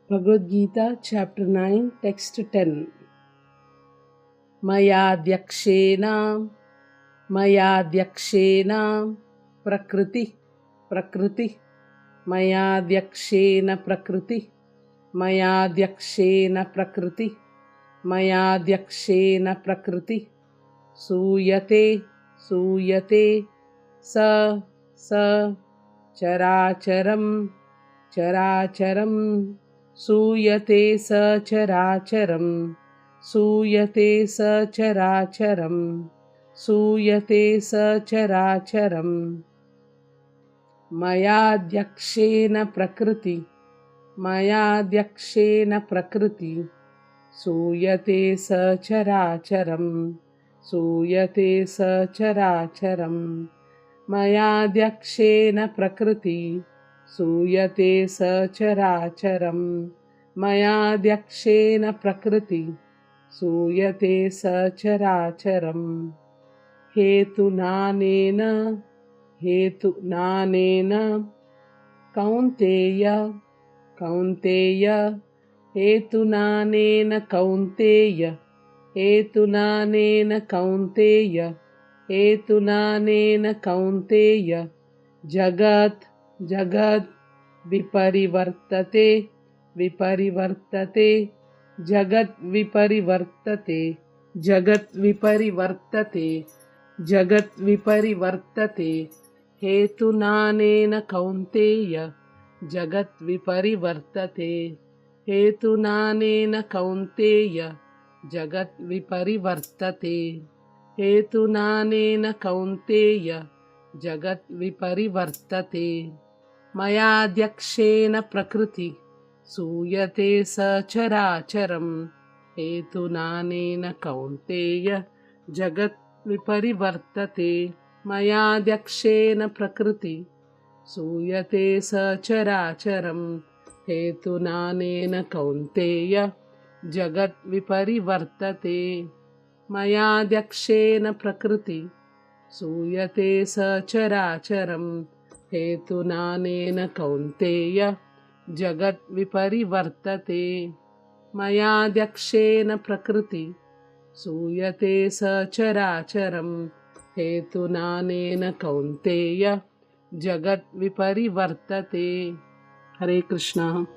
Bhagavad Gita, Chapter 9, Text 10. Mayadhyakshena Prakriti Prakriti Mayadhyakshena Prakriti Mayadhyakshena Prakriti Mayadhyakshena Prakriti Suyate Suyate Sa Sa Characharam Characharam Suyate Sacharacharam Suyate Sacharacharam Suyate Sacharacharam Mayadhyakshena Prakriti Mayadhyakshena Prakriti Suyate Sacharacharam Suyate Sacharacharam Mayadhyakshena Prakriti Suyate Sacharacharam Mayadhyakshena Prakriti Suyate Sacharacharam Hetunanena Kaunteya Kaunteya Hetunanena Kaunteya Hetunanena Kaunteya Hetunanena Kaunteya Jagat Jagat Viparivartate Viparivartate Jagat Viparivartate Jagat Viparivartate Jagat Viparivartate Hetunanena Kaunteya Jagat Viparivartate Hetunanena Kaunteya Jagat Viparivartate Hetunanena Kaunteya Jagat Viparivartate Mayadhyakshena Prakriti Suyate Sacharacharam Hetunanena Kaunteya Jagat Viparivartate Mayadhyakshena Prakriti Suyate Sacharacharam Hetunanena Kaunteya Jagat Viparivartate Mayadhyakshena Prakriti Suyate Sacharacharam Hetunanena Kaunteya Jagat Viparivartate Mayadhyakshena Prakriti Suyate Sacharacharam Hetunanena Kaunteya Jagat Viparivartate. Hare Krishna.